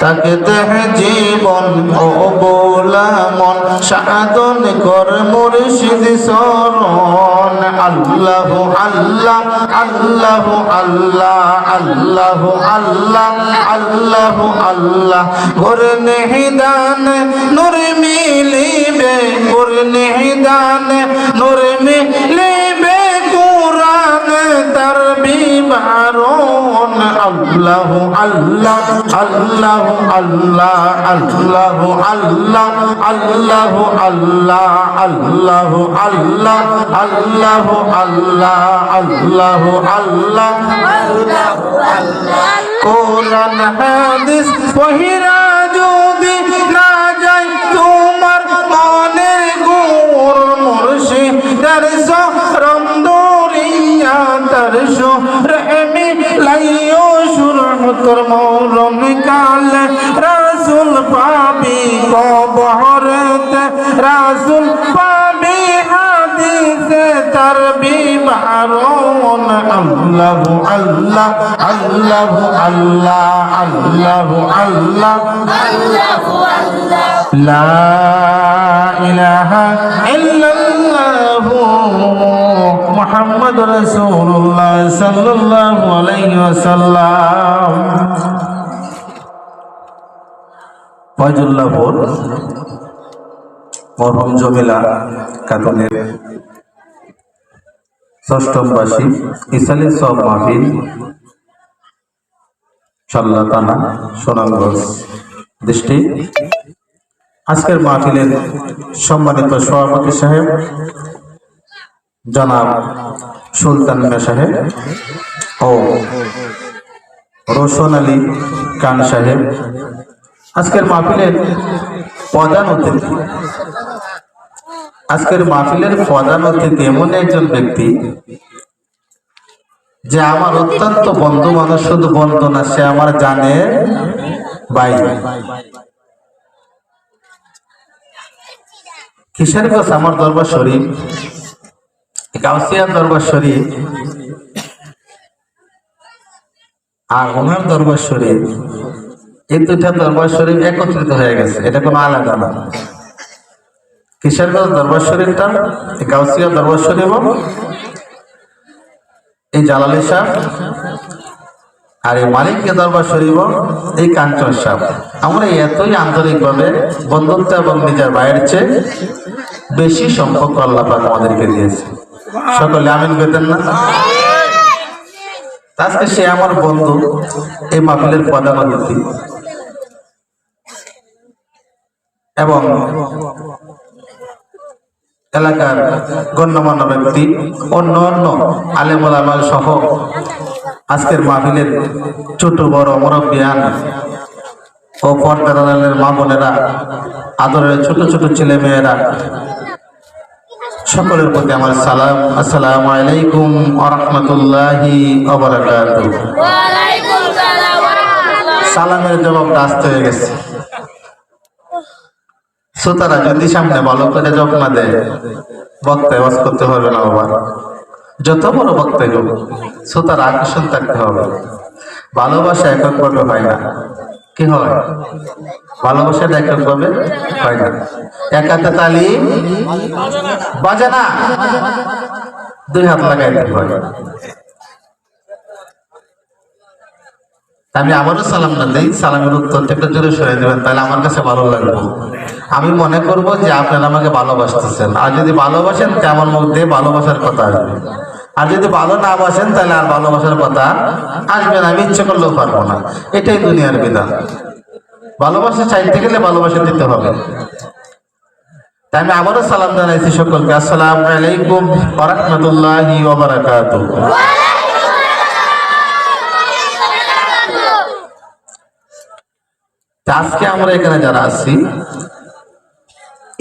তাকে দেহ জীবন ও গোলামন সাধন কর মুর্শিদ শরণ আল্লাহ আল্লাহ আল্লাহ আল্লাহ আল্লাহ আল্লাহ আল্লাহ আল্লাহ গোর নিদান নূর মিলিবে গোর নিদান নূর মিলিবে কুরআন তার বিবরণ আল্লাহ আল্লাহ আল্লাহ আল্লাহ আল্লাহ আল্লাহ আল্লাহ আল্লাহ আল্লাহ আল্লাহ আল্লাহ আল্লাহ আল্লাহ আল্লাহ কোরআন হাদিস পহিরা যদি না যায় তোমার মনে গুর মুর্শিদের শরম দরিয়া তার শরমে লাইও সুরমতর মরম কাল রাসূল পাবি কবরতে রাসূল পাবি হাদিসে তার বিবরণ আল্লাহ আল্লাহ আল্লাহ আল্লাহ আল্লাহ আল্লাহ লা ইলাহা ইল্লাল্লাহ মুহাম্মাদুর রাসূলুল্লাহ সাল্লাল্লাহু আলাইহি ওয়াসাল্লাম। ফয়জুল্লাহপুর মরহুম জমিলা খাতুনের ষষ্ঠম বার্ষিক ইসালে সব মাহফিল শাল্লা থানা সুনামগঞ্জ ডিস্ট্রিক্ট। আজকের মাহফিলের সম্মানিত সভাপতি সাহেব জনাব সুলতান মিয়া সাহেব ও রোশন আলী খান সাহেব, আজকের মাহফিলের প্রধান অতিথি। আজকের মাহফিলের প্রধান অতিথি এমন একজন ব্যক্তি যে আমার অত্যন্ত বন্ধু মানুষ, শুধু বন্ধু না, সে আমার জানের ভাই। কিশোরগঞ্জ আমার দরবার শরীফ, গাউসিয়া দরবার শরীফ আর ওনার দরবার শরীফ, এই দুইটা দরবার শরীফ একত্রিত হয়ে গেছে, এটা কোনো আলাদা না। কিশোরগঞ্জ দরবার শরীফটা, গাউসিয়া দরবার শরীফ, এই জালালি সাহেব আর এই মালিককে দরবার শরীফ, এই কাঞ্চন সাহেব, আমরা এতই আন্তরিকভাবে বন্ধুত্ব এবং নিজের ভাইয়ের চেয়ে বেশি সম্পর্ক আল্লাহ পাক আমাদেরকে দিয়েছে। সকলে আমিন পেতেন না? আজকে সে আমার বন্ধু, এই মাহফিলের প্রধান অতিথি এবং এলাকার গণ্যমান্য ব্যক্তি, অন্য অন্য আলেম ওলামা সহ আজকের মাহফিলের ছোট বড় মুরব্বিয়ান ও পর্দার আড়ালের মা বোনেরা, আদরের ছোট ছোট ছেলে মেয়েরা, সকলের প্রতি আমার সালাম। আসসালামু আলাইকুম ওয়া রাহমাতুল্লাহি ওয়া বারাকাতুহু। সালামের জবাবটা আসতে হয়ে গেছে। শ্রোতারা যদি সামনে ভালো করে জবাব না দেয়, বক্তায় ওয়াজ করতে হবে না বাবা। যত বড় বক্তাই হোক, শ্রোতার আকর্ষণ থাকতে হবে। ভালোবাসা এককভাবে হয় না। কি হয়? ভালোবাসাটা এককভাবে হয় না। এক হাতে তালি বাজে না, দুই হাত লাগাইতে হয়। আমি আবারও সালাম না দিই, সালামের উত্তরটা একটু জোরে সরে দেবেন, তাহলে আমার কাছে ভালো লাগবে। আমি মনে করবো যে আপনারা আমাকে ভালোবাসতেছেন। আর যদি ভালোবাসেন, আমার মধ্যে ভালোবাসার কথা আসবে। আর যদি ভালো না বাসেন, তাহলে আর ভালোবাসার কথা আসবে না। আমি ইচ্ছে করলেও পারবো না। এটাই দুনিয়ার বিধান। ভালোবাসা চাইতে গেলে ভালোবাসা দিতে হবে। তাই আমি আবারও সালাম জানাইছি সকলকে। আসসালামু আলাইকুম ওয়া রাহমাতুল্লাহি ওয়া বারাকাতুহু। আজকে আমরা এখানে যারা আছি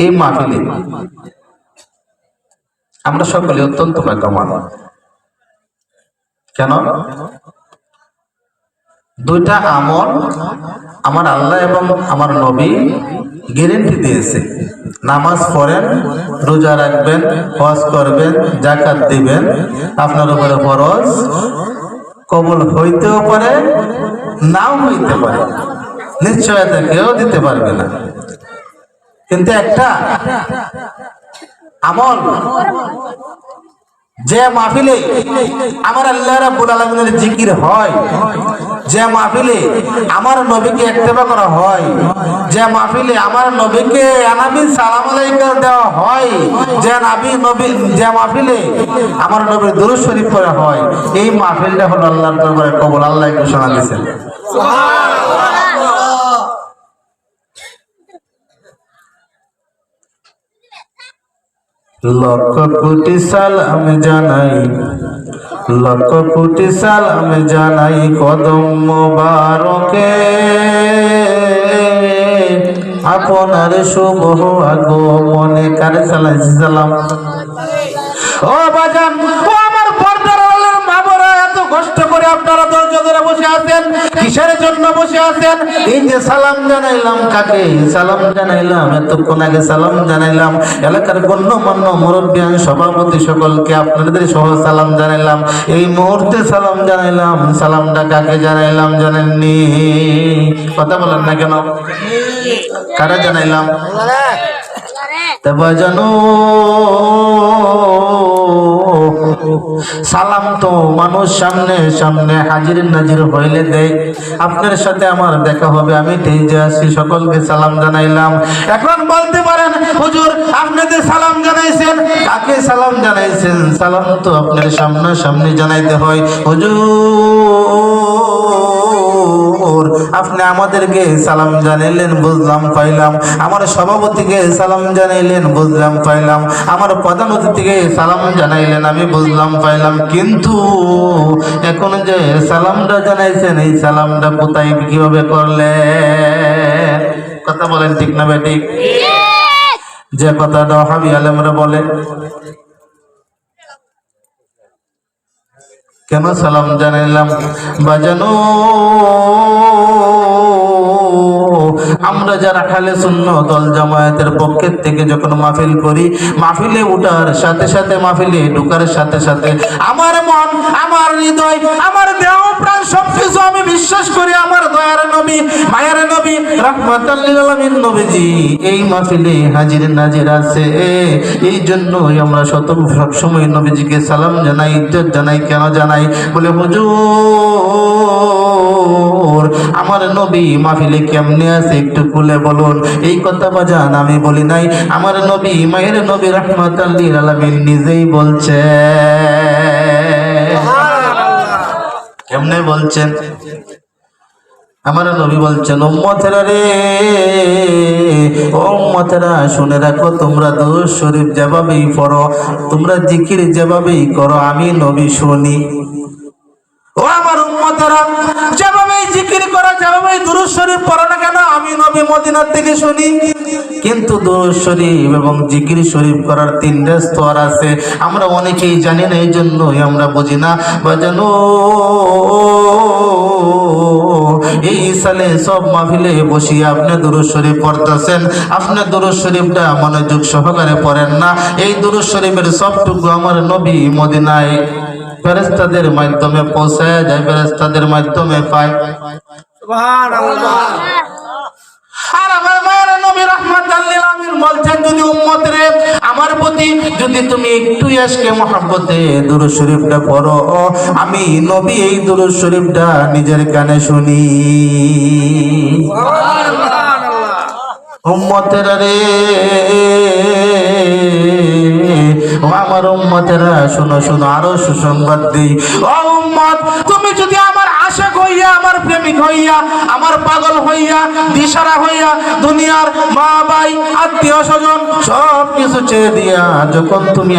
এই মাহফিলে, আমরা সকলে অত্যন্ত ভাগ্যবান। কেন? দুইটা আমল আমার আল্লাহ এবং আমার নবী গ্যারান্টি দিয়েছে। নামাজ পড়েন, রোজা রাখবেন, হজ করবেন, যাকাত দিবেন, আপনার উপরে ফরজ। কবুল হইতেও পারে, নাও হইতে পারে। নিশ্চয়তা কেউ দিতে পারবে না। কিন্তু একটা আমল, যে মাহফিলে আমার আল্লাহ রাব্বুল আলামিনের জিকির হয়, যে মাহফিলে আমার নবীকে ইত্তেবা করা হয়, যে মাহফিলে আমার নবীকে আনাবি সালাম আলাইকা দেওয়া হয়, যে মাহফিলে আমার নবীর দুরূদ শরীফ পড়া হয়, এই মাহফিলটা হলো আল্লাহর দরবারে কবুল। আল্লাহ ঘোষণা দিয়েছেন লক্ষ কোটি সালাম জানাই, লক্ষ কোটি সালাম জানাই কদম মোবারকে, আপনার শুভ আগমনে। কারে চালাইছি সালাম? ও বাজান, ও আমার পর্দার আড়ালের মা বোনেরা, এত কষ্ট করে আপনারা ধৈর্য ধরে বসে আছেন, কিসের জন্য বসে আছেন? এই যে সালাম জানাইলাম, কাকে সালাম জানাইলাম? এতক্ষণ আগে সালাম জানাইলাম এলাকার গণ্যমান্য মুরব্বিয়ান, সভাপতি সকলকে আপনাদের সহ সালাম জানাইলাম। এই মুহূর্তে সালাম জানাইলাম, সালামটা কাকে জানাইলাম জানেননি? কথা বলেন না কেন? কারা জানাইলাম? তবে জানো, সালাম তো মানুষ সামনে সামনে হাজির নাজির হইলে দেয়। আপনার সাথে আমার দেখা হবে, আমি তেজে আসি, সকলকে সালাম জানাইলাম। এখন বলতে পারেন হুজুর আপনাদের সালাম জানাইছেন, কাকে সালাম জানাইছেন? সালাম তো আপনার সামনাসামনি জানাইতে হয়। হুজুর আপনি আমাদেরকে সালাম জানাইলেন, বুঝলাম পাইলাম। আমার সভাপতিকে সালাম জানাইলেন, বুঝলাম পাইলাম। আমার প্রধান অতিথিকে সালাম জানাইলেন, আমি বুঝলাম পাইলাম। কিন্তু এখন যে সালামটা জানাইছেন, এই সালামটা কোথায় কিভাবে করলে? কথা বলেন ঠিক না বেঠিক? যে কথাটা ওহাবী আলেমরা বলে, কেন সালাম জানাইলাম? বাজানো, আমরা যারা আহলে সুন্নাত ওয়াল জামায়াতের পক্ষের থেকে যখন মাহফিল করি, মাহফিলে উঠার সাথে সাথে, মাহফিলে ঢোকার সাথে সাথে আমার মন, আমার হৃদয়, আমার দেহ প্রাণ সবকিছু আমি বিশ্বাস করি আমার দয়ার নবী, মায়ের নবী, রাহমাতাল লিল আলামিন নবীজি এই মাহফিলে হাজির নাজির আছে। এই জন্যই আমরা সবসময় নবীজিকে সালাম জানাই, ইজ্জত জানাই। কেন জানাই? বলে হুজুর আমার নবী মাহফিলে কেমনে আছে একটু খুলে বলুন। এই কথা বাজান আমি বলি নাই, আমার নবী, মায়ের নবী রাহমাতাল লিল আলামিন নিজেই বলছে। কেমনে বলছেন? আমার নবী বলছেন, উম্মতেরা রে, ও উম্মতেরা শুনে রাখো, তোমরা দুরূদ শরীফ যেভাবেই পড়ো, তোমরা জিকির যেভাবেই করো, আমি নবী শুনি। ও আমার উম্মতেরা, যেভাবেই জিকির করো, যেভাবেই দুরূদ শরীফ পড়ো না কেন, আমি নবী মদিনার থেকে শুনি। কিন্তু দুরূদ শরীফ এবং জিকির শরীফ করার তিনটা স্তর আছে, আমরা অনেকেই জানি না, এই জন্যই আমরা বুঝি না। বাজানো, এই সালে সব মাহফিলে বসিয়ে আপনি দুরূদ শরীফ পড়তেছেন, আপনি দুরূদ শরীফটা মনোযোগ সহকারে পড়েন না। এই দুরূদ শরীফের সবটুকু আমার নবী মদিনায় ফেরেশতাদের মাধ্যমে পৌঁছায় যায়, ফেরেশতাদের মাধ্যমে পায়। সুবহানাল্লাহ। আর আমার মায়ের নবী রাহমাতাল লিল আলামিন বলছেন, যদি উম্মতরে আমার প্রতি যদি তুমি একটু ইশকে মহব্বতে দুরূদ শরীফটা পড়ো, আমি নবী এই দুরূদ শরীফটা নিজের কানে শুনি। সুবহানাল্লাহ। উম্মতেরা রে, ও আমার উম্মতেরা শুনো শুনো, আরো সুসংবাদ দিই। ও উম্মত, তুমি যদি আমার আশিক হইয়া, আমার প্রেমিক হইয়া, আমার পাগল হইয়া, দিশারা হইয়া, দুনিয়ার মা ভাই আত্মীয় স্বজন সব কিছু ছেড়ে দিয়া যখন তুমি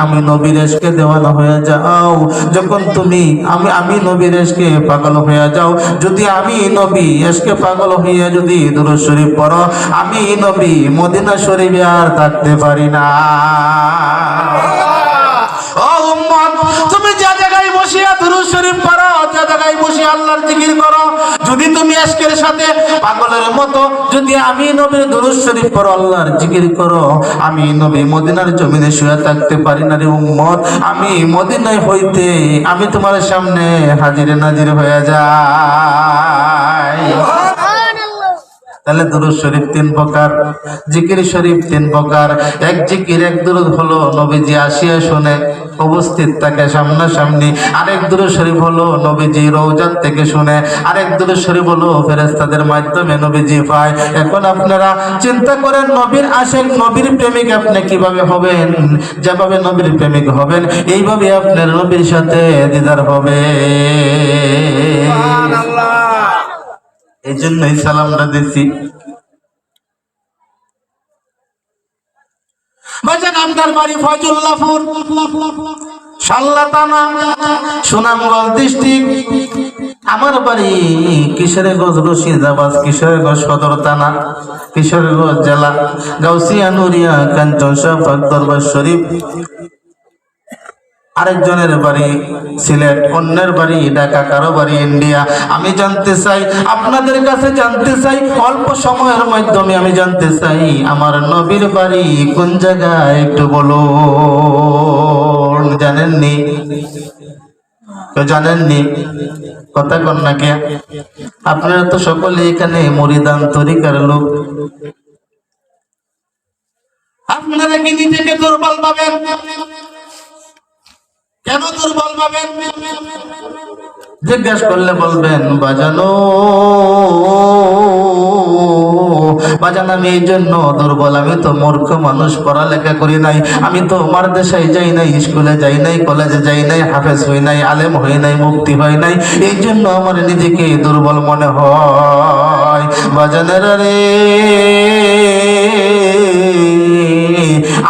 আমি নবীর ইশকে দেওয়ানা হয়ে যাও, যখন তুমি আমি নবীর ইশকে পাগল হয়ে যাও, যদি আমি নবী ইশকে পাগল হইয়া যদি দুরূদ শরীফ পড়ো, আমি নবী মদিনা শরীফে আর থাকতে পারি না। ও উম্মত, তুমি যে জায়গায় বসিয়া দুরূদ শরীফ পড়ো, যে জায়গায় বসে আল্লাহর জিকির করো, যদি তুমি ইশকের সাথে পাগলের মতো যদি আমি নবীর দুরূদ শরীফ পড়ো, আল্লাহর জিকির করো, আমি নবী মদিনার জমিনে শুয়ে থাকতে পারি না রে উম্মত। আমি মদিনায় হইতে আমি তোমার সামনে হাজির নাজির হয়ে যাই। তাহলে দুরূদ শরীফ 3 প্রকার, জিকির শরীফ 3 প্রকার। এক জিকির এক দুরূদ হলো নবীজি আসিয়া শুনে উপস্থিত থাকে সামনাসামনি, আরেক দুরূদ শরীফ হলো নবীজি রওজা থেকে শুনে, আরেক দুরূদ শরীফ হলো ফেরেশতাদের মাধ্যমে নবীজি পায়। এখন আপনারা চিন্তা করেন, নবীর আশিক নবীর প্রেমিক আপনি কিভাবে হবেন? যেভাবে নবীর প্রেমিক হবেন এইভাবে আপনার নবীর সাথে দিদার হবে। এই জন্যই সালামটা দিছি। ভাইজান, আপনার বাড়ি ফয়জুল্লাহপুর, শাল্লা থানা, সুনামগঞ্জ ডিস্ট্রিক্ট। আমার বাড়ি কিশোরগঞ্জ, রশিদাবাদ, কিশোরগঞ্জ সদর থানা, কিশোরগঞ্জ জেলা, গাউসিয়া নুরিয়া কাঞ্চন শাহ দরবার শরীফ। আরেকজনের বাড়ি সিলেট, অন্যের বাড়ি ঢাকা, কারো বাড়ি ইন্ডিয়া। আমি জানতে চাই, আপনাদের কাছে জানতে চাই, অল্প সময়ের মাধ্যমে আমি জানতে চাই আমার নবীর বাড়ি কোন জায়গায় একটু বলুন। জানেননি? তো জানেননি? কথা কন না কে? আপনারা তো সকলে এখানে মুরিদান তরিকার লোক। আপনারা কি নিজেকে দুর্বল পাবেন? কেন দুর্বল পাবেন? জিজ্ঞাসা করলে বলবেন, বাজানো বাজান আমি এই জন্য দুর্বল, আমি তো মূর্খ মানুষ, পড়ালেখা করি নাই, আমি তো মাদ্রাসায় যাই নাই, স্কুলে যাই নাই, কলেজে যাই নাই, হাফেজ হই নাই, আলেম হই নাই, মুফতি হই নাই, এই জন্য আমার নিজেকে দুর্বল মনে হয়। বাজানেরা রে,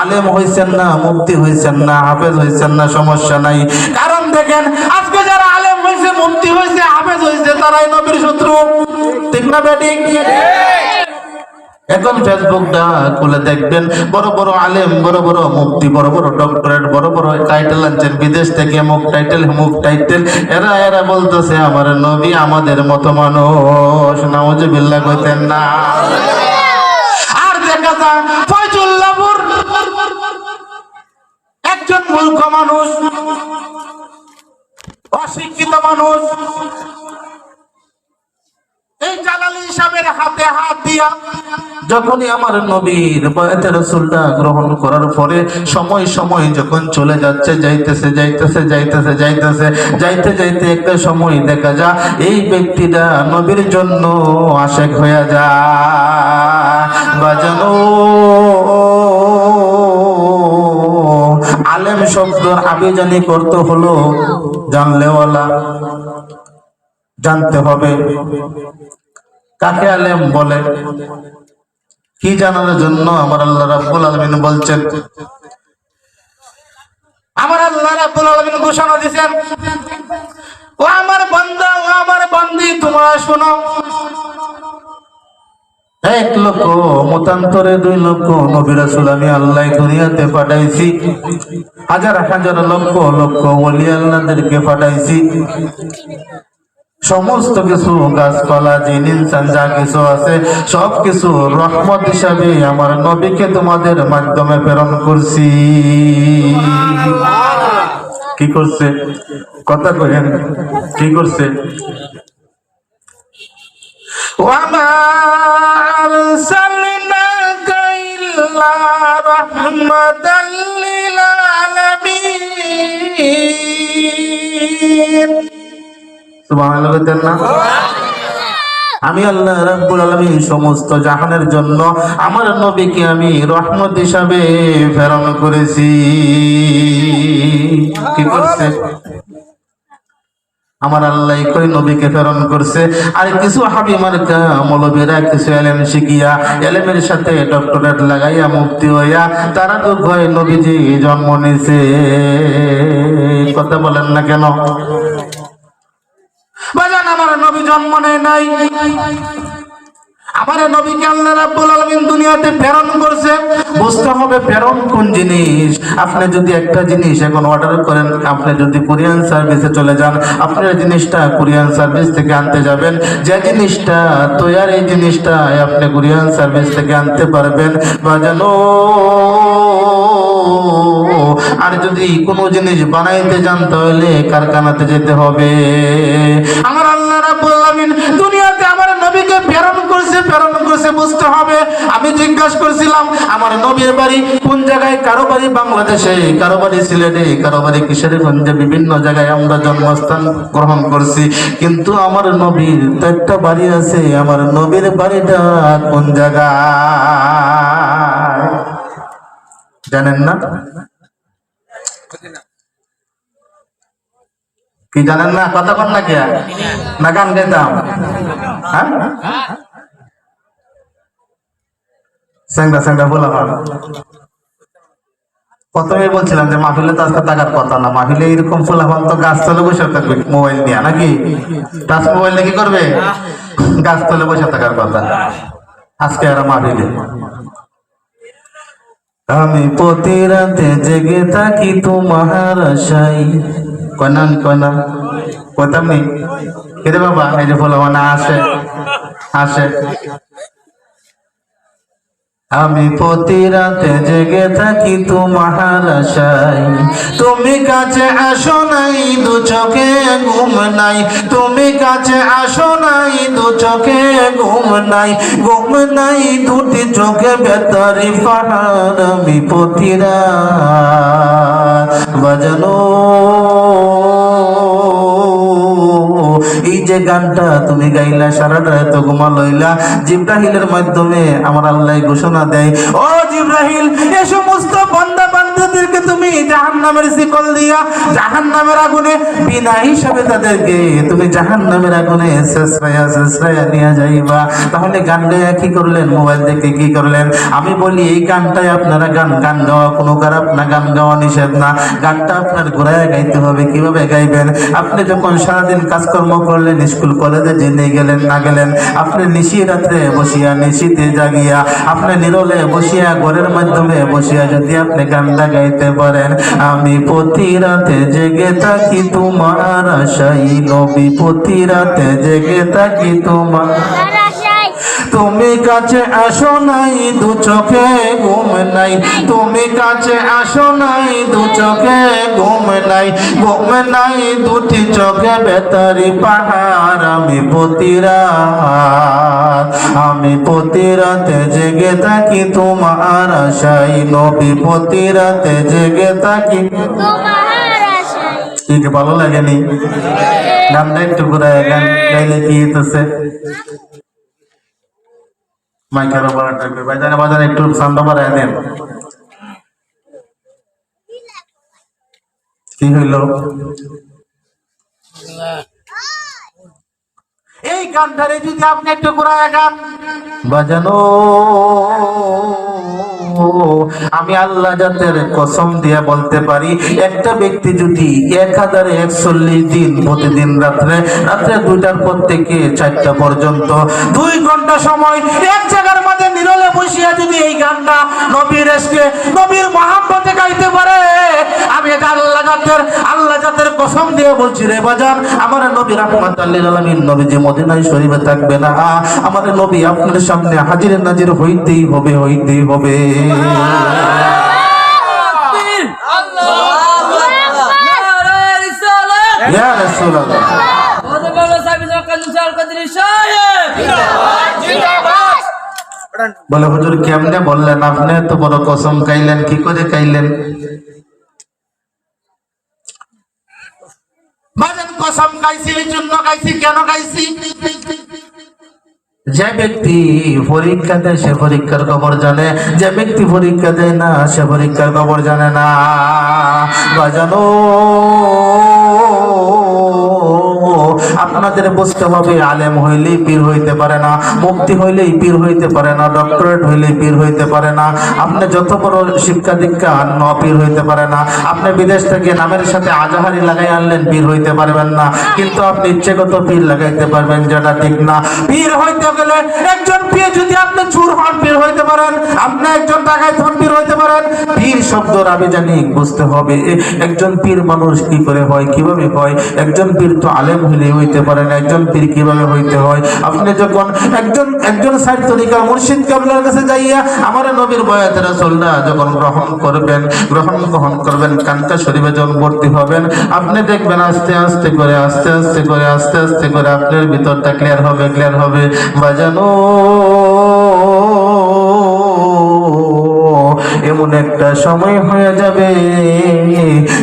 আলেম হইছেন না, মুফতি হইছেন না, হাফেজ হইছেন না, সমস্যা নাই। কারণ দেখেন, আজকে যারা আলেম হইছে, মুফতি হইছে, হাফেজ হইছে, তারাই নবীর শত্রু। ঠিক না বেঠিক? এখন ফেসবুকটা খুলে দেখবেন, বড় বড় আলেম, বড় বড় মুফতি, বড় বড় ডক্টরেট, বড় বড় টাইটেল আনছেন বিদেশ থেকে, মুখ টাইটেল, এরা বলতেছে আমার নবী আমাদের মতো মানুষ। নাউজুবিল্লাহ কইতেন না? আর দেখা যায় ফয়জুল্লাহপুর একজন মূর্খ মানুষ, অশিক্ষিত মানুষ, এই জালালি সাহেবের হাতে হাত দিয়া যখনই আমার নবীর বয়াতে রাসূলটা গ্রহণ করার পরে সময় যখন চলে যাচ্ছে, যাইতে একটা সময় দেখা যায় এই ব্যক্তিটা নবীর জন্য আশেক হয়ে যায়। বাজানো আলেম শব্দর আবিজানি করতে হলো জানলেওয়ালা, জানতে হবে কাকে আলেম বলে। কি জানার জন্য আমার আল্লাহ রাব্বুল আলামিন বলছেন, আমার আল্লাহ রাব্বুল আলামিন ঘোষণা দিয়েছেন, ও আমার বান্দা, ও আমার বান্দি, তোমরা শোনো, 1 লক্ষ মতান্তরে 2 লক্ষ নবী রাসূল আমি আল্লাহ দুনিয়াতে পাঠাইছি, হাজার হাজার লক্ষ ওলি আল্লাহদেরকে পাঠাইছি। সমস্ত কিছু গাছপালা, জিন, ইনসান যা কিছু আছে সবকিছু রহমত হিসাবে আমার নবীকে তোমাদের মাধ্যমে প্রেরণ করছি। কি করছে? কথা কইেন, কি করছে? ওয়ামা আরসালনাকা ইল্লা রাহমাতাল লিল আলামিন। সুবহানাল্লাহ না? আমি আল্লাহ রাব্বুল আলামিন সমস্ত জাহানের জন্য আমার নবীকে আমি রহমত হিসাবে প্রেরণ করেছি। কি করছে? আমার আল্লাহ কই নবীকে প্রেরণ করছে। আর কিছু হাবি মার্কা মৌলবীরা কিছু এলেম শিখিয়া, এলেমের সাথে ডক্টরেট লাগাইয়া, মুফতি হইয়া তারা তো ভয় নবীজি জন্ম নিছে। কথা বলেন না কেন? বাজান, আমার নবী জন্ম নেয় নাই, আমার নবীকে আল্লাহ রাব্বুল আলামিন দুনিয়াতে প্রেরণ করছে। বুঝতে হবে প্রেরণ কোন জিনিস। আপনি যদি একটা জিনিস এখন অর্ডার করেন, আপনি যদি কুরিয়ান সার্ভিসে চলে যান, আপনার জিনিসটা কুরিয়ান সার্ভিস থেকে আনতে যাবেন, যে জিনিসটা তৈয়ার এই জিনিসটা আপনি কুরিয়ান সার্ভিস থেকে আনতে পারবেন। বাজানো, আর যদি কোনো জিনিস বানাইতে যান তাহলে কারখানাতে যেতে হবে। আমার আল্লাহ রাব্বুল আলামিন দুনিয়াতে আমার নবীকে প্রেরণ করছে কাছে বুঝতে হবে। আমি জিজ্ঞাসা করছিলাম আমার নবীর বাড়ি কোন জায়গায়, কারো বাড়ি বাংলাদেশে, কারো বাড়ি সিলেটে, কারো বাড়ি কিশোরগঞ্জে, বিভিন্ন জায়গায় আমরা জন্মস্থান গ্রহণ করছি, কিন্তু আমার নবীর তো একটা বাড়ি আছে। আমার নবীর বাড়িটা কোন জায়গায় জানেন না? কি জানেন না? কথা কন না কে না গান গাইতাম? হ্যাঁ, স্যাংরা স্যাংরা বলা হয়। প্রথমে বলছিলাম যে মাহফিলে তো আজকে টাকার কথা না, মাহফিলে এরকম ফোলাফান তো গাছ তলে বসে থাকবে মোবাইল নিয়ে, নাকি টাচ মোবাইল নিয়ে কি করবে? গাছ তলে বসে থাকার কথা আজকে আর মাহফিলে। আমি প্রতি রাতে জেগে থাকি তোমার আশায়, কয়না কয়না কইতাম নি কেরে বাবা, এই যে ফোলাফান আসে আসে। আমি প্রতি রাতে জেগে থাকি তোমার আশায়, তুমি কাছে আসো নাই, দু চোখে ঘুম নাই, তুমি কাছে আসো নাই, দু চোখে ঘুম নাই, ঘুম নাই দুটি চোখে বেতারি পাহাড়। আমি প্রতি রাত বাজানো এই যে গানটা তুমি গাইলা, সারা রাত ঘুমা লইলা, জিব্রাহিলের মাধ্যমে আমার আল্লাহ ঘোষণা দেয়, ও জিব্রাহিল এই সমস্ত বান্দা বান্দাদেরকে তুমি জাহান্নামের শিকল দিয়া জাহান্নামের আগুনে বিনা হিসাবে তাদেরকে তুমি জাহান্নামের আগুনে শেষরায়া নিয়ে যাইবা। তাহলে গান গাইয়া কি করলেন? মোবাইল দেখে কি করলেন? আমি বলি এই গানটাই আপনারা গান গাওয়া কোনো খারাপ না, গান গাওয়া নিষেধ না। গানটা আপনার ঘোরায় গাইতে হবে। কিভাবে গাইবেন? আপনি যখন সারাদিন কাজকর্ম করলেন, স্কুল কলেজে জেনে গেলেন না গেলেন, আপনি নিশি রাত্রে বসিয়া, নিশিতে জাগিয়া, আপনি নিরলে বসিয়া, ঘরের মাধ্যমে বসিয়া যদি আপনি গানটা গাইতে পারেন, আমি প্রতি রাতে জেগে থাকি তোমার আশায়, নবী প্রতি রাতে জেগে থাকি তোমার, তুমি কাছে আসো নাই, দু চোখে ঘুম নাই, তুমি কাছে আসো নাই, দু চোখে ঘুম নাই, ঘুম নাই দুটি চোখে বেতারি পাহাড়। আমি প্রতি রাত, আমি প্রতি রাতে জেগে থাকি তোমার আশায়, নবী প্রতি রাতে জেগে থাকি তোমার আশায়। কি ভালো লাগেনি? গানটা একটু ঘুরায় গান গাইলে কি হইতেছে? মাইকের অপারেটর বাজারে বাজারে একটু সাউন্ড বাড়ায় দেন। কি হইল? এই গানটারে যদি আপনি একটু ঘুরায় গান বাজানো, আমি আল্লাহ জাতের কসম দিয়ে বলতে পারি, একটা ব্যক্তি যদি 1041 দিন প্রতিদিন রাত্রে 2টার পর থেকে 4টা পর্যন্ত 2 ঘন্টা সময় এক জায়গার মাঝে নিরলে বসিয়া যদি এই গানটা নবীর এসকে নবীর মহাব্বতে গাইতে পারে, আমি এটা আল্লাহ জাতের কসম দিয়ে বলছি রে বাজান, আমার নবী রাহমাতুল লিল আলামিন নবী যে মদিনায় শরীফে থাকবে না, আমার নবী আপনার সামনে হাজির নাজির হইতেই হবে, হইতেই হবে। ইয়া রাসূলুল্লাহ, বলে হুজুর কেমনে বললেন আপনি? এত বড় কসম খাইলেন, কি করে খাইলেন? কসম খাইছি এই জন্য খাইছি, কেন খাইছি? যে ব্যক্তি পরীক্ষা দেয় সে পরীক্ষার খবর জানে, যে ব্যক্তি পরীক্ষা দেয় না সে পরীক্ষার খবর জানে না। বাজানো আপনাদের বুঝতে হবে, আলেম হইলেই পীর হইতে পারে না, মুফতি হইলেই পীর হইতে পারে না, ডক্টরেট হইলেই পীর হইতে পারে না, আপনি যত বড় শিক্ষা দীক্ষা পীর হইতে পারে না, আপনি বিদেশ থেকে নামের সাথে আজাহারি লাগাই আনলেন পীর হইতে পারবেন না, কিন্তু আপনি ইচ্ছেগত পীর লাগাইতে পারবেন, যেটা ঠিক না। পীর হইতে গেলে একজন পীর যদি আপনি চুর হন পীর হইতে পারেন, আপনি একজন ডাকাত হন পীর হইতে পারেন। পীর শব্দর আবিধানিক বুঝতে হবে, একজন পীর মানুষ কি করে হয়, কিভাবে হয়। একজন পীর তো আলেম হইলে হইতে পারে না, একজন পীর কিভাবে হইতে হয়। আপনি যখন একজন সাইড তরিকার মুর্শিদ কাবলার কাছে যাইয়া আমার নবীর বয়াত রাসূলটা যখন গ্রহণ করবেন, কানকা শরীফে যখন ভর্তি হবেন, আপনি দেখবেন আস্তে আস্তে করে আপনার ভিতরটা ক্লিয়ার হবে বাজানো। এমন একটা সময় হয়ে যাবে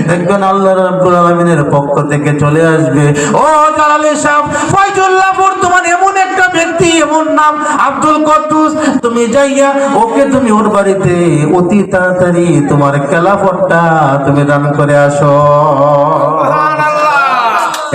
দেখবেন আল্লাহ রাব্বুল আলামিনের পক্ষ থেকে চলে আসবে, ও জালালি সাহেব ফয়জুল্লাহ বর্তমান এমন একটা ব্যক্তি, এমন নাম আব্দুল কুদ্দুস, তুমি যাইয়া ওকে তুমি ওর বাড়িতে অতি তাড়াতাড়ি তোমার খেলাফতটা তুমি দান করে আসো।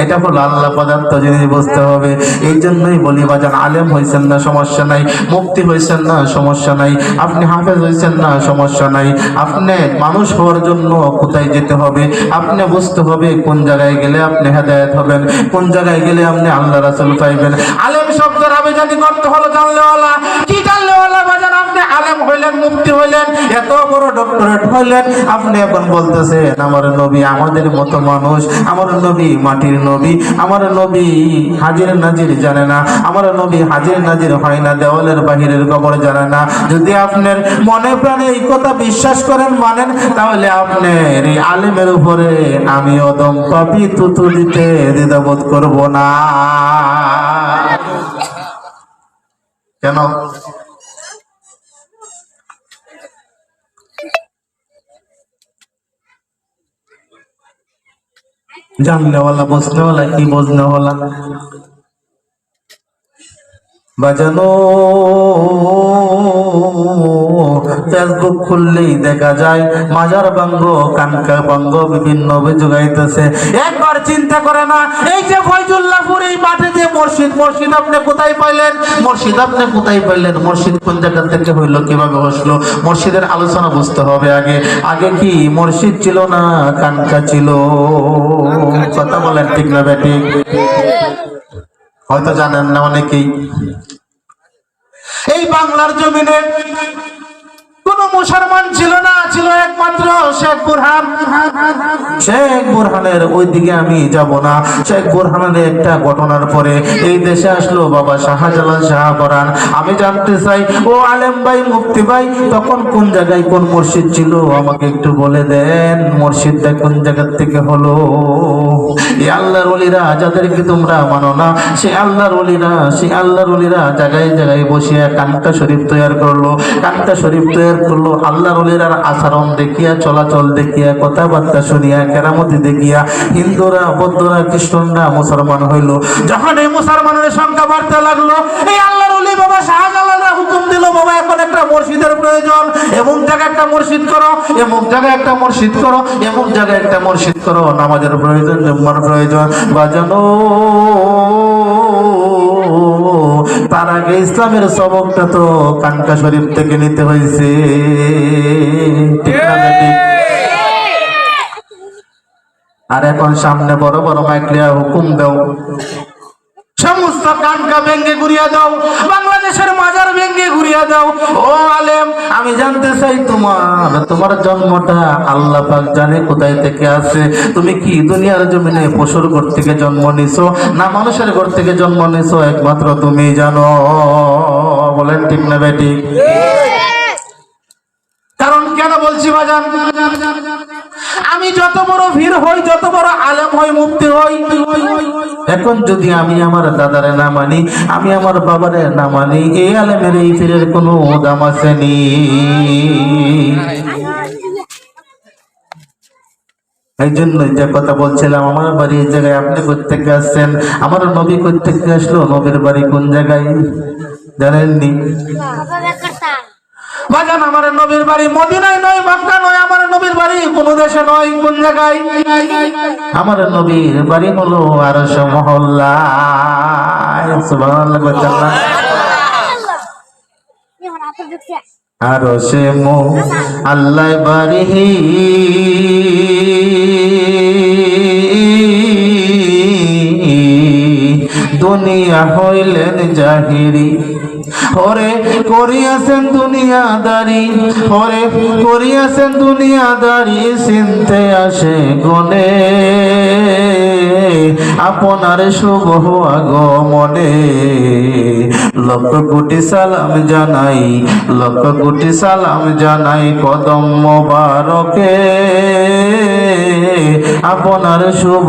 এটা হলো আল্লাহ পদার্থ জিনিস বুঝতে হবে। এই জন্যই বলি বাজান, আলেম হয়েছেন না সমস্যা নাই, মুফতি হয়েছেন না সমস্যা নাই, আপনি হাফেজ হয়েছেন না সমস্যা নাই, আপনি মানুষ হওয়ার জন্য কোথায় যেতে হবে আপনি বুঝতে হবে, কোন জায়গায় গেলে আপনি হেদায়েত হবেন, কোন জায়গায় গেলে আপনি আল্লাহ রাসূল পাইবেন। আলেম শব্দের আবেদনই করতে হলো জানলেওয়ালা। কি জানলেওয়ালা বাজান? আপনি আলেম হইলেন, মুফতি হইলেন, এত বড় ডক্টরেট হইলেন, আপনি এখন বলতেছেন আমার নবী আমাদের মতো মানুষ, আমার নবী মাটির নবী, আমার নবী হাজির নাজির জানে না, আমার নবী হাজির নাজির হয় না, দেওয়ালের বাহিরের খবর জানে না। যদি আপনার মনে প্রাণে এই কথা বিশ্বাস করেন মানেন, তাহলে আপনার এই আলেমের উপরে আমি অদম পাপী তুতু দিতে দ্বিধাবোধ করব না। কেন? জানলেওয়ালা বুঝনেওয়ালা কি বুঝনেওয়ালা বাজানো, ফেসবুক খুললেই দেখা যায় মাজার ভাঙ্গ কানকা ভাঙ্গ বিভিন্ন অভিযোগ আইতেছে। একবার চিন্তা করে না, এই যে ফয়জুল্লাহপুর এই মাঠে যে মসজিদ, মসজিদ আপনি কোথায় পাইলেন? মসজিদ আপনি কোথায় পাইলেন? মসজিদ কোন জায়গা থেকে হইলো, কিভাবে হসলো? মসজিদের আলোচনা বুঝতে হবে আগে। আগে কি মসজিদ ছিল না কানকা ছিল? কথা বলেন ঠিক না বেঠিক? হয়তো জানেন না অনেকেই। এই বাংলার জমিনে কোন মুসলমান ছিল না, ছিল একমাত্র শেখ বুরহান। শেখ বুরহানের ওই দিকে আমি যাব না। শেখ বুরহানের একটা ঘটনার পরে এই দেশে আসলো বাবা শাহজালাল শাহপরান। আমি জানতে চাই, ও আলেম ভাই, মুফতি ভাই, তখন কোন জায়গায় কোন মসজিদ ছিল আমাকে একটু বলে দেন। মসজিদটা কোন জায়গা থেকে হলো? এই আল্লাহর ওলিরা যাদেরকে তোমরা মানো না, সে আল্লাহর ওলিরা, সে আল্লাহর ওলিরা জায়গায় জায়গায় বসিয়া কানকা শরীফ তৈরি করলো, কানকা শরীফ তৈরি করলো। আল্লাহর ওলিরার আচরণ দেখিয়া, চলাচল দেখিয়া, কথাবার্তা শুনিয়া, কেরামতি দেখিয়া হিন্দুরা, বৌদ্ধরা, খ্রিস্টানরা মুসলমান হইল। যখন এই মুসলমানের সংখ্যা বাড়তে লাগলো, এই আল্লাহর ওলি বাবা শাহজালালরা হুকুম দিল, বাবা এখন একটা মসজিদের প্রয়োজন, এমন জায়গায় একটা মসজিদ করো, এমন জায়গায় একটা মসজিদ করো, এমন জায়গায় একটা মসজিদ করো, নামাজের প্রয়োজন, জুম্মার প্রয়োজন। বাজানো, তার আগে ইসলামের সবকটা তো কানকা শরীফ থেকে নিতে হয়েছে। আর এখন সামনে বড় বড় মাইক লিয়া হুকুম দাও, সমস্ত কানকা ভেঙ্গে ঘুরিয়া দাও, বাংলাদেশের মাজার ভেঙ্গে ঘুরিয়া দাও। ও আলেম, আমি জানতে চাই তোমার জন্মটা আল্লাহ পাক জানে কোথায় থেকে আছে। তুমি কি দুনিয়ার জমিনে পশুর ঘর থেকে জন্ম নিছো না মানুষের ঘর থেকে জন্ম নিছো? একমাত্র তুমি জানো। বলেন ঠিক না বেটি? কারণ কেন বলছি বাজান, আমি যত বড় ভিড় হই, যত বড় আলেম হই, মুফতি হই, এখন যদি আমি আমার দাদারে না মানি, আমি আমার বাবারে না মানি, এই আলেমের এই পীরের কোনো দাম আসেনি। এই জন্যই যে কথা বলছিলাম, আমার বাড়ি এই জায়গায়, আপনি কোথেকে আসছেন? আমার নবী কোথেকে আসলো? নবীর বাড়ি কোন জায়গায় জানেননি? বাজান, আমার নবীর বাড়ি মদিনায় নয়, মক্কা নয়, আমার নবীর বাড়ি কোন দেশে নয়। কোন জায়গায়? আমার নবীর বাড়ি হলো আরশ মহল্লায়। সুবহানাল্লাহ, বলছেন আরশে আল্লাহ বাড়ি দুনিয়া হইলেন জাহিরি, ওরে করিয়াছেন দুনিয়াদারি, ওরে করিয়াছেন দুনিয়াদারি, চিনতে আসে গনে আপনার শুভ আগমনে। লক্ষ কোটি সালাম জানাই, লক্ষ কোটি সালাম জানাই কদম মোবারকে আপনার শুভ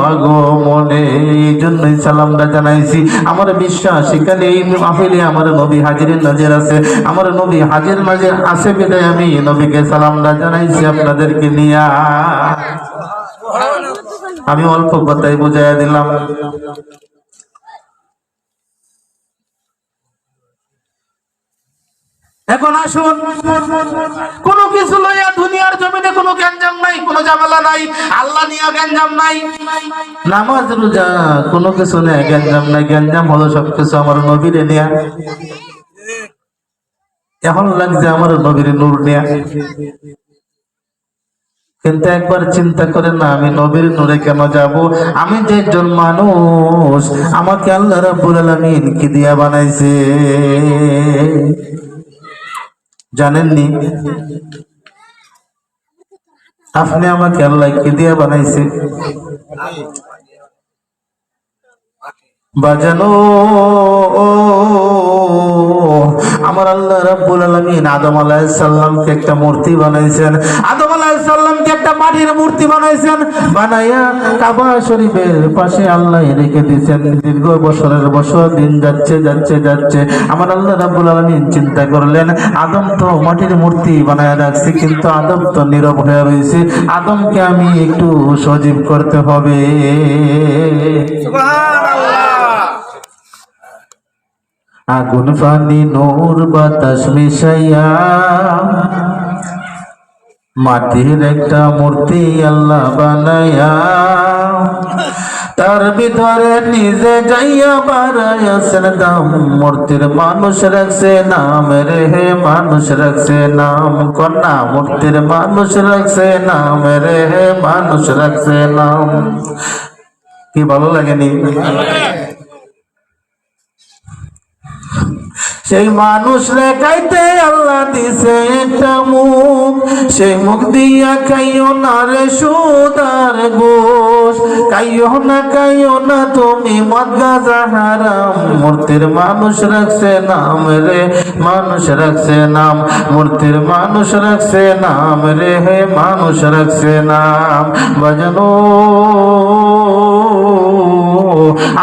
আগমনে। এই জন্যই সালামটা জানাইছি। আমার বিশ্বাস এখানে এই মাহফিলে আমার নবী হাজির নাজির আছে, আমার নবী হাজির নাজির আছে বিধায় আমি নবীকে সালামটা জানাইছি আপনাদেরকে নিয়া। আমি অল্প কথাই বুঝাইয়া দিলাম। এখন আসুন, কোনো কিছু লইয়া দুনিয়ার জমিনে কোনো গ্যাঞ্জাম নাই, কোনো ঝামেলা নাই, আল্লাহ নিয়ে গ্যাঞ্জাম নাই, নামাজ রোজা কোনো কিছু নেই গ্যাঞ্জাম নাই। গ্যাঞ্জাম হলো সবকিছু আমার নবীরে নিয়া। এখন লাগছে আমার নবীর নূর নিয়া। কিন্তু একবার চিন্তা করেন না, আমি নবীর নূরে কেন যাব? আমি যে একজন মানুষ, আমাকে আল্লাহ রাব্বুল আলামিন কি দিয়া বানাইছে জানেননি? আপনি আমাকে আল্লাহ কি দিয়া বানাইছে বাজানো? আমার আল্লাহ রাব্বুল আলামিন আদম আলাইহিস সালামকে একটা মূর্তি বানাইছেন। আদম আলাইহিস সালামকে একটা মাটির মূর্তি বানাইছেন, বানাইয়া কাবা শরীফের পাশে আল্লাহ রেখে দিয়েছেন। দীর্ঘ বছরের বছর দিন যাচ্ছে যাচ্ছে যাচ্ছে, আমার আল্লাহ রাব্বুল আলামিন চিন্তা করলেন আদম তো মাটির মূর্তি বানায়া রাখছি, কিন্তু আদম তো নীরব হয়ে রয়েছে, আদমকে আমি একটু সজীব করতে হবে। সুবহানাল্লাহ। আগুন পানি নূর বাতাস মিশাইয়া মাটির একটা মূর্তি আল্লাহ বানাইয়া, তার ভিতরে নিজে যাইয়া বাড়াইয়াছেন দাম। মূর্তির মানুষ রাখছে নাম রে হে, মানুষ রাখছে নাম। কন্যা মূর্তির মানুষ রাখছে নাম রে হে, মানুষ রাখছে নাম। কি ভালো লাগেনি? সেই মানুষ রে খাইতে আল্লাহ দিছে একটা মুখ, সেই মুখ দিয়া খাইও না রে সুদার গোশ, খাইও না তুমি মদ গাঁজা হারাম। মূর্তির মানুষ রাখছে নাম রে, মানুষ রাখছে নাম। মূর্তির মানুষ রাখছে নাম রে হে, মানুষ রাখছে নাম। বাজানো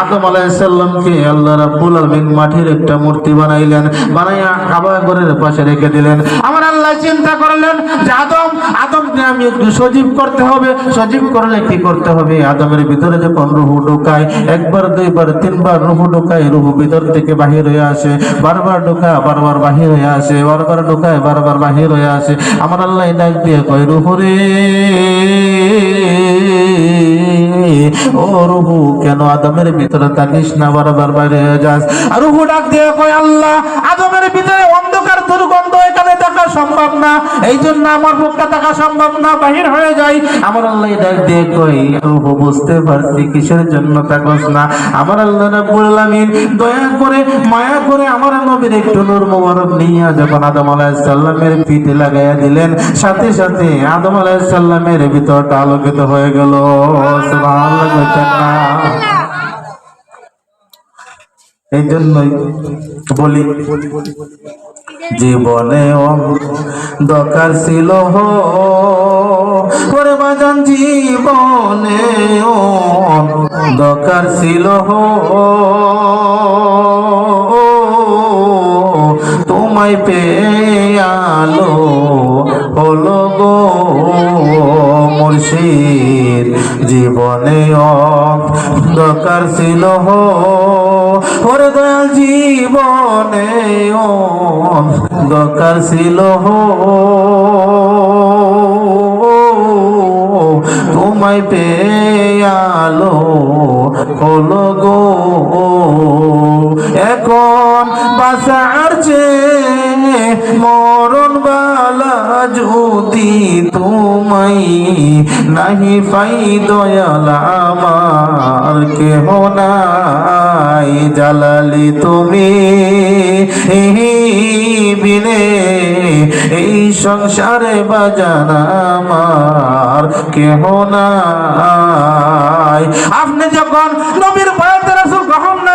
আদম আলাইহিস সালামকে আল্লাহ রাব্বুল আলামিন মাটির একটা মূর্তি বানাইলেন, বানাইয়া কাবা ঘরের পাশে রেখে দিলেন। আমার আল্লাহ চিন্তা করলেন যে আদমকে আমি একটু সজীব করতে হবে। সজীব করলে কি করতে হবে? আদমের ভিতরে যখন রূহ ঢোকায়, একবার দুইবার তিনবার রূহ ঢোকায়, রূহ ভিতর থেকে বাহির হয়ে আসে, বারবার ঢোকায় বারবার বাহির হয়ে আসে, বারবার ঢোকায় বারবার বাহির হয়ে আসে। আমার আল্লাহ ডাক দিয়ে কয় রূহ রে, ও রূহ কেন আদমের ভিতরে থাকিস না, বারবার বাইরে হয়ে যাস? আর রূহ ডাক দিয়ে কয় আল্লাহ আদমের ভিতরে অন্ধকার দুর্গন্ধ, এখানে থাকা সম্ভব না, এই জন্য আমার পক্ষে থাকা সম্ভব না, বাহির হয়ে যাই। আমার আল্লাহ ডাক দিয়ে কয় রূহ বুঝতে পারছি কিসের জন্য থাকস না। আমার আল্লাহ রাব্বুল আলামিন দয়া করে মায়া করে আমার নবীর একটু নূর মুবারক নিয়ে যখন আদম আলাইহিস সালামের পিঠে লাগাইয়া দিলেন, সাথে সাথে আদম আলাইহিস সালামের ভিতরটা আলোকিত হয়ে গেল। সুবহানাল্লাহ বলতেন না? এই জন্যই বলি জীবনে দরকার ছিল ওরে বাজান, জীবনে দরকার ছিল তোমায় পেয়ে আলো হলো গো মুর্শিদ। জীবনে দরকার ছিল ওরে দয়াল, জীবনে দরকার ছিল তোমায় পেয়ে আলো হলো গো। এখন বাঁচার চেয়ে মরণ বালা যদি তোমায় নাহি পাই দয়াল আমার কেহ নাই। জালালি তুমি বিনে এই সংসারে বাজান আমার কেহ নাই। আপনি যখন নবীর বায়াত রাসূল গ্রহণ না